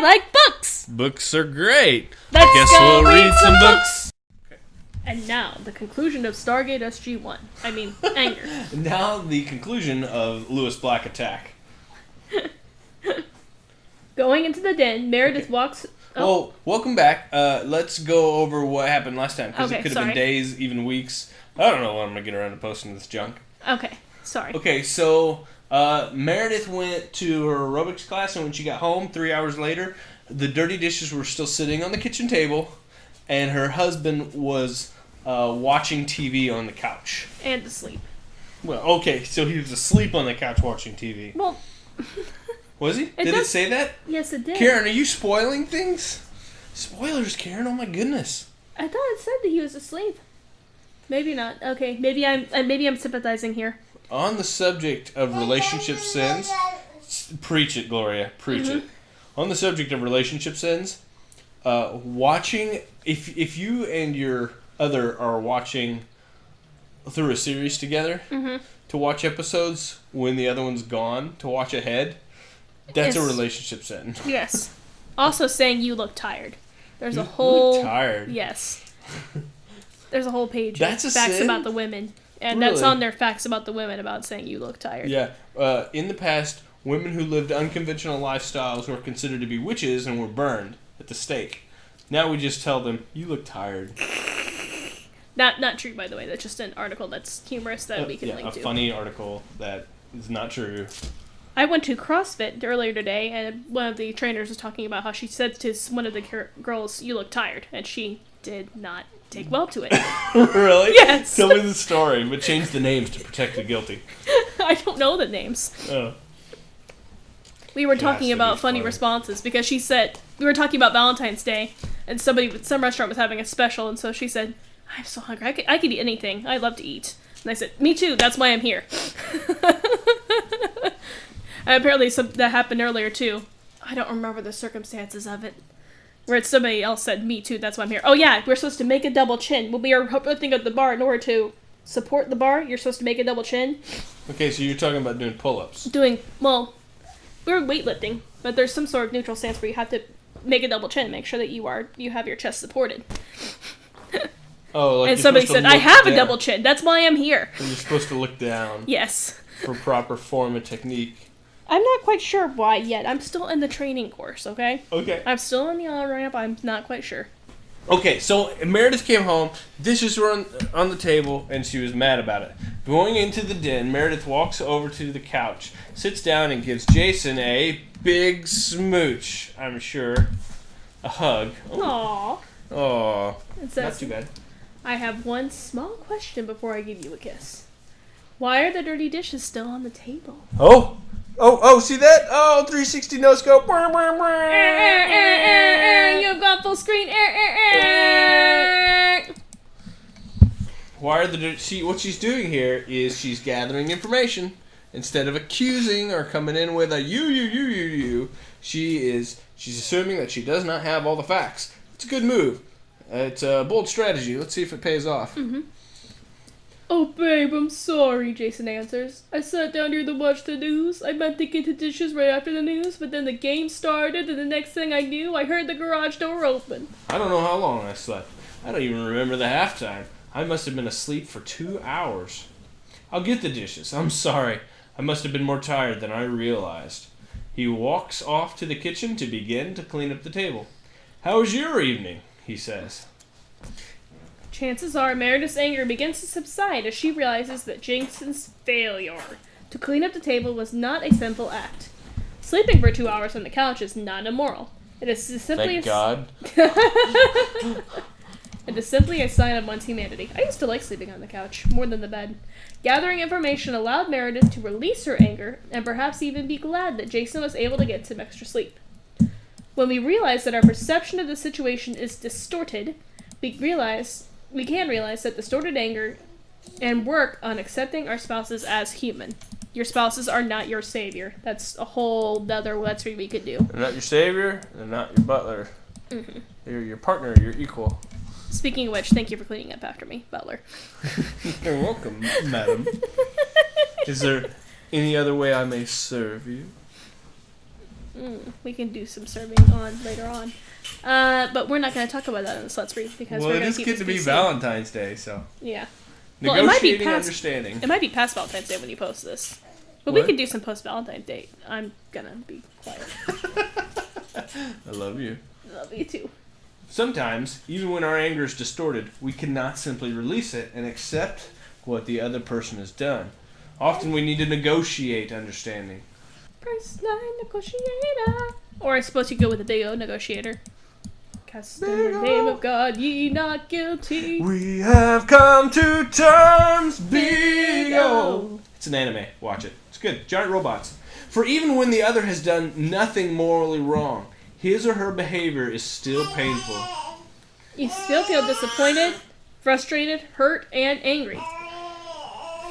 like books. Books are great. Let's Guess go we'll read some books. And now, the conclusion of Stargate SG-1. I mean, Anger. Now the conclusion of Lewis Black Attack. Going into the den, Meredith walks... Well, welcome back. Let's go over what happened last time, because it could have been days, even weeks. I don't know when I'm going to get around to posting this junk. Okay, sorry. Okay, so Meredith went to her aerobics class, and when she got home 3 hours later, the dirty dishes were still sitting on the kitchen table, and her husband was watching TV on the couch. And asleep. Well, okay, so he was asleep on the couch watching TV. Well... Was he? Did it say that? Yes, it did. Karen, are you spoiling things? Spoilers, Karen. Oh my goodness. I thought it said that he was asleep. Maybe not. Okay, maybe I'm sympathizing here. On the subject of relationship sins, preach it, Gloria. Preach it. On the subject of relationship sins, watching if you and your other are watching through a series together, to watch episodes when the other one's gone, to watch ahead. That's a relationship sin. Yes. Also saying you look tired. There's a whole... Look tired? Yes. There's a whole page of facts sin? about the women. And Really? that's on their facts about the women about saying you look tired. Yeah. In the past, women who lived unconventional lifestyles were considered to be witches and were burned at the stake. Now we just tell them, you look tired. Not true, by the way. That's just an article that's humorous that we can link to. A funny article that is not true. I went to CrossFit earlier today, and one of the trainers was talking about how she said to one of the girls, you look tired, and she did not take well to it. Really? Yes. Tell me the story, but change the names to protect the guilty. I don't know the names. Oh. We were talking about funny responses, because she said, we were talking about Valentine's Day, and some restaurant was having a special, and so she said, I'm so hungry, I could eat anything, I love to eat. And I said, me too, that's why I'm here. And apparently that happened earlier too. I don't remember the circumstances of it. Where somebody else said, me too, that's why I'm here. Oh yeah, we're supposed to make a double chin. When we are lifting up the bar, in order to support the bar, you're supposed to make a double chin. Okay, so you're talking about doing pull-ups. We were weightlifting, but there's some sort of neutral stance where you have to make a double chin, make sure that you have your chest supported. Oh, like and somebody said, I have a double chin, that's why I'm here. So you're supposed to look down. Yes. For proper form and technique. I'm not quite sure why yet. I'm still in the training course, okay? Okay. I'm still in the on-ramp. I'm not quite sure. Okay, so Meredith came home, dishes were on the table, and she was mad about it. Going into the den, Meredith walks over to the couch, sits down, and gives Jason a big smooch, I'm sure. A hug. Aww. Aww. Not too bad. I have one small question before I give you a kiss. Why are the dirty dishes still on the table? Oh, see that? Oh, 360 no-scope. You've got full screen. Why are see, what she's doing here is she's gathering information. Instead of accusing or coming in with a you, she's assuming that she does not have all the facts. It's a good move. It's a bold strategy. Let's see if it pays off. Mm-hmm. Oh, babe, I'm sorry, Jason answers. I sat down here to watch the news. I meant to get the dishes right after the news, but then the game started, and the next thing I knew, I heard the garage door open. I don't know how long I slept. I don't even remember the halftime. I must have been asleep for 2 hours. I'll get the dishes. I'm sorry. I must have been more tired than I realized. He walks off to the kitchen to begin to clean up the table. How was your evening? He says. Chances are Meredith's anger begins to subside as she realizes that Jason's failure to clean up the table was not a simple act. Sleeping for 2 hours on the couch is not immoral. It is simply Thank God. It is simply a sign of one's humanity. I used to like sleeping on the couch, more than the bed. Gathering information allowed Meredith to release her anger, and perhaps even be glad that Jason was able to get some extra sleep. When we realize that our perception of the situation is distorted, we can realize that distorted anger and work on accepting our spouses as human. Your spouses are not your savior. That's a whole other let's read we could do. They're not your savior. They're not your butler. Mm-hmm. They're your partner. Your equal. Speaking of which, thank you for cleaning up after me, butler. You're welcome, madam. Is there any other way I may serve you? We can do some serving on later on. But we're not going to talk about that in the Let's Read because we're Well, going it to is keep good this to be PC. Valentine's Day, so. Yeah. Negotiating understanding. It might be past Valentine's Day when you post this. But What? we could do some post Valentine's Day. I'm going to be quiet. I love you. Love you too. Sometimes, even when our anger is distorted, we cannot simply release it and accept what the other person has done. Often we need to negotiate understanding. First line negotiator. Or I suppose you go with the big O negotiator. Cast in the name of God, ye not guilty. We have come to terms, Big O. It's an anime. Watch it. It's good. Giant robots. For even when the other has done nothing morally wrong, his or her behavior is still painful. You still feel disappointed, frustrated, hurt, and angry.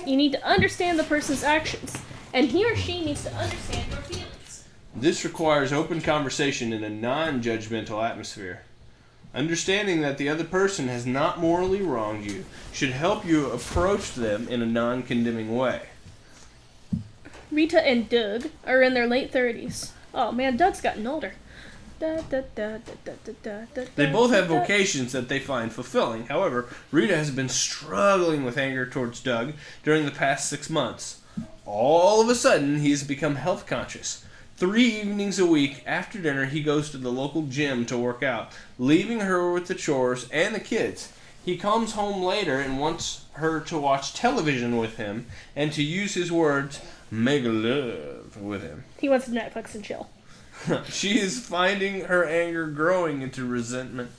You need to understand the person's actions, and he or she needs to understand your feelings. This requires open conversation in a non-judgmental atmosphere. Understanding that the other person has not morally wronged you should help you approach them in a non-condemning way. Rita and Doug are in their late 30s. Oh man, Doug's gotten older. They both have vocations that they find fulfilling. However, Rita has been struggling with anger towards Doug during the past 6 months. All of a sudden, he has become health conscious. 3 evenings a week after dinner, he goes to the local gym to work out, leaving her with the chores and the kids. He comes home later and wants her to watch television with him and to use his words, make love with him. He wants to Netflix and chill. She is finding her anger growing into resentment.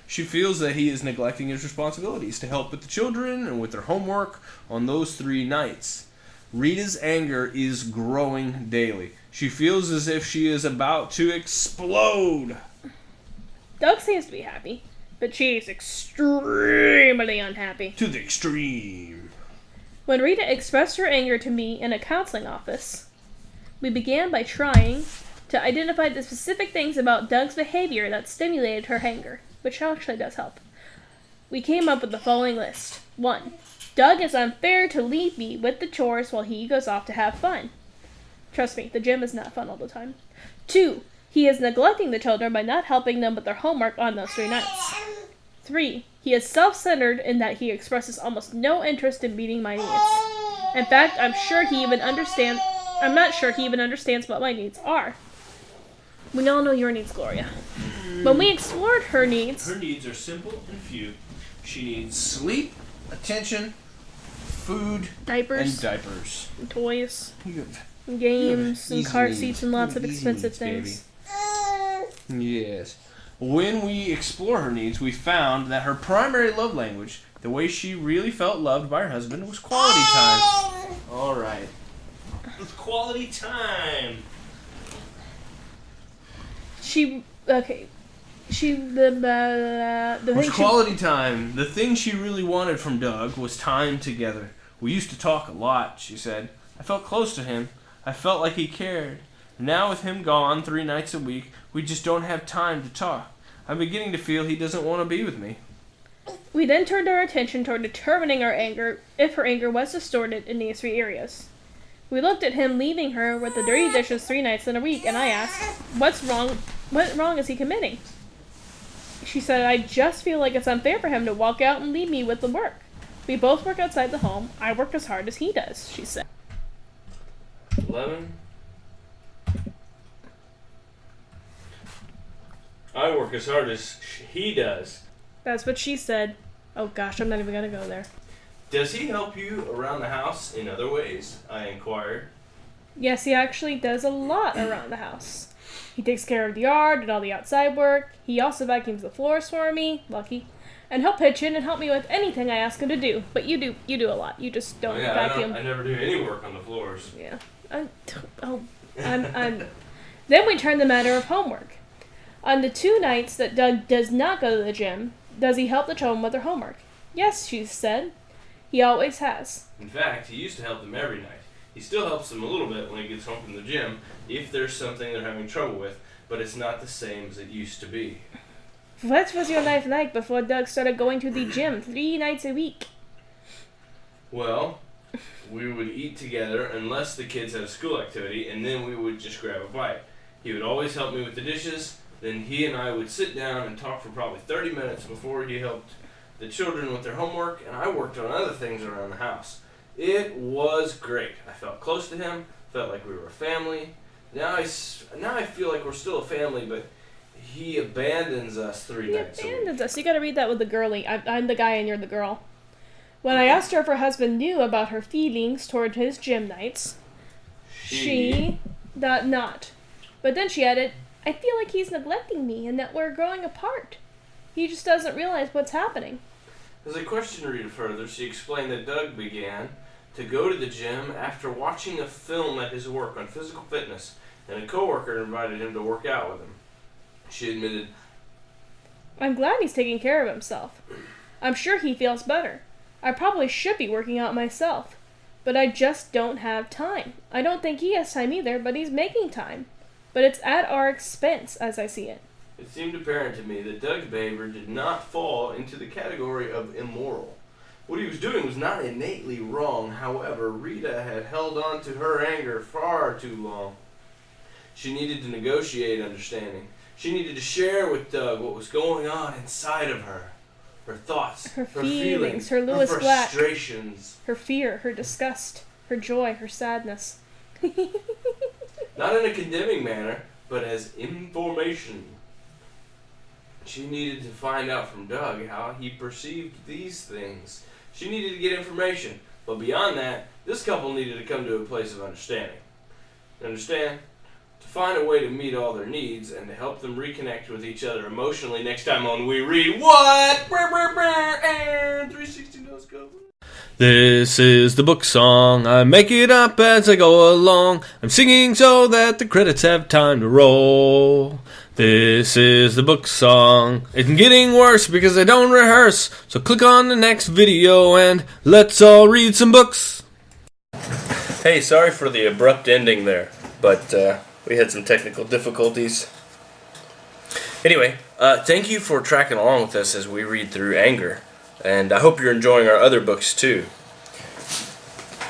She feels that he is neglecting his responsibilities to help with the children and with their homework on those 3 nights. Rita's anger is growing daily. She feels as if she is about to explode. Doug seems to be happy, but she is extremely unhappy. To the extreme. When Rita expressed her anger to me in a counseling office, we began by trying to identify the specific things about Doug's behavior that stimulated her anger, which actually does help. We came up with the following list. 1. Doug is unfair to leave me with the chores while he goes off to have fun. Trust me, the gym is not fun all the time. 2. He is neglecting the children by not helping them with their homework on those 3 nights. 3. He is self-centered in that he expresses almost no interest in meeting my needs. In fact, I'm not sure he even understands what my needs are. We all know your needs, Gloria. When we explored her needs... Her needs are simple and few. She needs sleep, attention, food, Diapers. and diapers. And toys. You And games. And easy car needs. seats and lots of Easy expensive needs, things. Yes. When we explore her needs, we found that her primary love language, the way she really felt loved by her husband, was quality time. All right. It's quality time. The It was quality time. The thing she really wanted from Doug was time together. We used to talk a lot, she said. I felt close to him. I felt like he cared. Now with him gone 3 nights a week, we just don't have time to talk. I'm beginning to feel he doesn't want to be with me. We then turned our attention toward determining our anger, if her anger was distorted in these 3 areas. We looked at him leaving her with the dirty dishes 3 nights in a week, and I asked, what wrong is he committing? She said, I just feel like it's unfair for him to walk out and leave me with the work. We both work outside the home. I work as hard as he does, she said. 11. I work as hard as he does. That's what she said. Oh gosh, I'm not even going to go there. Does he help you around the house in other ways? I inquired. Yes, he actually does a lot around the house. He takes care of the yard and all the outside work. He also vacuums the floors for me, lucky. And he'll pitch in and help me with anything I ask him to do. But you do a lot. You just don't vacuum. I never do any work on the floors. Yeah. Then we turn the matter of homework. On the 2 nights that Doug does not go to the gym, does he help the children with their homework? Yes, she said. He always has. In fact, he used to help them every night. He still helps them a little bit when he gets home from the gym, if there's something they're having trouble with, but it's not the same as it used to be. What was your life like before Doug started going to the gym 3 nights a week? Well, we would eat together unless the kids had a school activity, and then we would just grab a bite. He would always help me with the dishes. Then he and I would sit down and talk for probably 30 minutes before he helped the children with their homework, and I worked on other things around the house. It was great. I felt close to him, felt like we were a family. Now I feel like we're still a family, but he abandons us 3 nights a week. He abandons us. You gotta read that with the girly. I'm the guy and you're the girl. When I asked her if her husband knew about her feelings toward his gym nights, she thought not. But then she added, I feel like he's neglecting me and that we're growing apart. He just doesn't realize what's happening. As I questioned Rita further, she explained that Doug began to go to the gym after watching a film at his work on physical fitness, and a coworker invited him to work out with him. She admitted, I'm glad he's taking care of himself. I'm sure he feels better. I probably should be working out myself, but I just don't have time. I don't think he has time either, but he's making time. But it's at our expense, as I see it. It seemed apparent to me that Doug's behavior did not fall into the category of immoral. What he was doing was not innately wrong. However, Rita had held on to her anger far too long. She needed to negotiate understanding. She needed to share with Doug what was going on inside of her. Her thoughts, her feelings, her Lewis her Black, frustrations, her fear, her disgust, her joy, her sadness. Not in a condemning manner, but as information. She needed to find out from Doug how he perceived these things. She needed to get information, but beyond that, this couple needed to come to a place of understanding. Understand? To find a way to meet all their needs and to help them reconnect with each other emotionally next time on We Read What? And 360 Nose Go. This is the book song. I make it up as I go along. I'm singing so that the credits have time to roll. This is the book song. It's getting worse because I don't rehearse. So click on the next video and let's all read some books. Hey, sorry for the abrupt ending there, but we had some technical difficulties. Anyway, thank you for tracking along with us as we read through Anger. And I hope you're enjoying our other books too.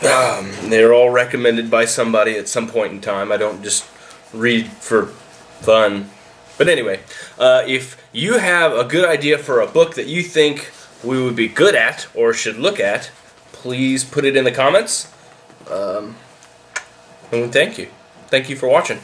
They're all recommended by somebody at some point in time. I don't just read for fun. But anyway, if you have a good idea for a book that you think we would be good at or should look at, please put it in the comments. And thank you. Thank you for watching.